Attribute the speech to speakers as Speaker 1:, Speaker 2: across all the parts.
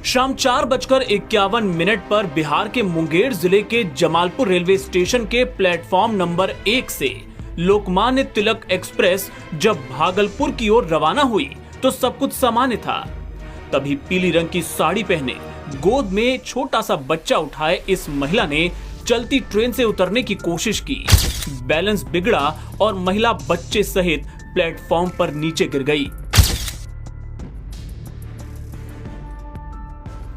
Speaker 1: शाम 4:51 पर बिहार के मुंगेर जिले के जमालपुर रेलवे स्टेशन के प्लेटफॉर्म नंबर 1 से लोकमान्य तिलक एक्सप्रेस जब भागलपुर की ओर रवाना हुई तो सब कुछ सामान्य था। तभी पीली रंग की साड़ी पहने गोद में छोटा सा बच्चा उठाए इस महिला ने चलती ट्रेन से उतरने की कोशिश की। बैलेंस बिगड़ा और महिला बच्चे सहित प्लेटफॉर्म पर नीचे गिर गई।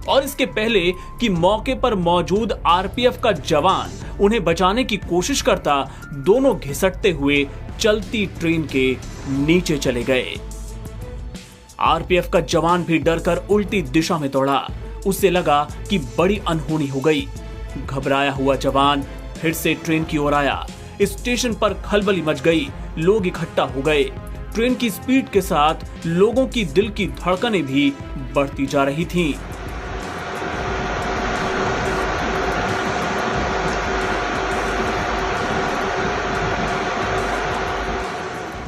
Speaker 1: और इसके पहले कि मौके पर मौजूद आरपीएफ का जवान उन्हें बचाने की कोशिश करता, दोनों घिसटते हुए चलती ट्रेन के नीचे चले गए। आरपीएफ का जवान भी डरकर उल्टी दिशा में दौड़ा। उसे लगा कि बड़ी अनहोनी हो गई। घबराया हुआ जवान फिर से ट्रेन की ओर आया। स्टेशन पर खलबली मच गई। लोग इकट्ठा हो गए। ट्रेन की स्पीड के साथ लोगों की दिल की धड़कनें भी बढ़ती जा रही थीं।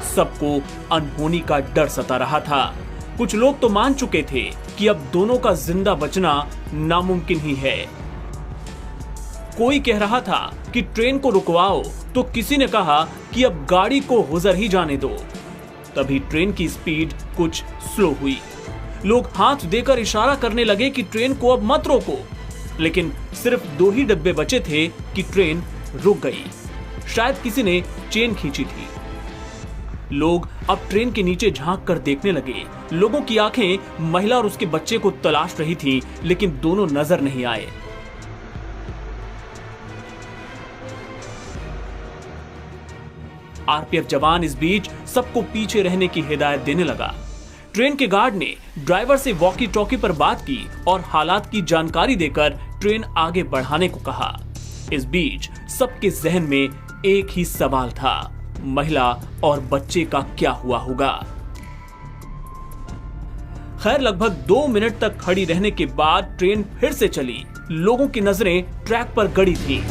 Speaker 1: सबको अनहोनी का डर सता रहा था। कुछ लोग तो मान चुके थे कि अब दोनों का जिंदा बचना नामुमकिन ही है। कोई कह रहा था कि ट्रेन को रुकवाओ, तो किसी ने कहा कि अब गाड़ी को गुजर ही जाने दो। तभी ट्रेन की स्पीड कुछ स्लो हुई। लोग हाथ देकर इशारा करने लगे कि ट्रेन को अब मत रोको, लेकिन सिर्फ 2 ही डब्बे बचे थे कि ट्रेन रुक गई। शायद किसी ने चेन खींची थी। लोग अब ट्रेन के नीचे झांक कर देखने लगे। लोगों की आंखें महिला और उसके बच्चे को तलाश रही थीं, लेकिन दोनों नजर नहीं आए। आरपीएफ जवान इस बीच सबको पीछे रहने की हिदायत देने लगा। ट्रेन के गार्ड ने ड्राइवर से वॉकी टॉकी पर बात की और हालात की जानकारी देकर ट्रेन आगे बढ़ाने को कहा। इस बीच सबके जहन में एक ही सवाल था, महिला और बच्चे का क्या हुआ होगा। खैर, लगभग 2 मिनट तक खड़ी रहने के बाद ट्रेन फिर से चली। लोगों की नजरें ट्रैक पर गड़ी थीं।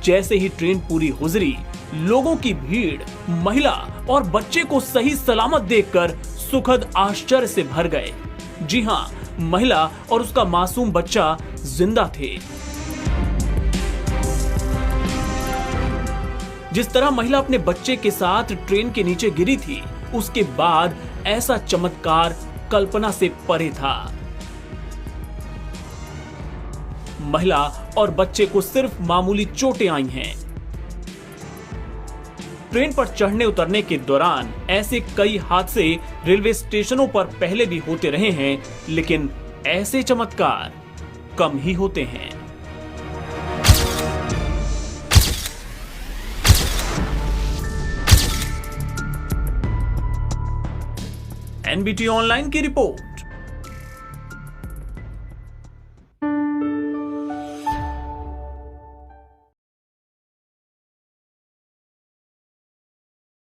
Speaker 1: जैसे ही ट्रेन पूरी गुजरी, लोगों की भीड़ महिला और बच्चे को सही सलामत देखकर सुखद आश्चर्य से भर गए। जी हां, महिला और उसका मासूम बच्चा जिंदा थे। जिस तरह महिला अपने बच्चे के साथ ट्रेन के नीचे गिरी थी, उसके बाद ऐसा चमत्कार कल्पना से परे था। महिला और बच्चे को सिर्फ मामूली चोटें आई हैं। ट्रेन पर चढ़ने उतरने के दौरान ऐसे कई हादसे रेलवे स्टेशनों पर पहले भी होते रहे हैं, लेकिन ऐसे चमत्कार कम ही होते हैं। एनबीटी ऑनलाइन की रिपोर्ट।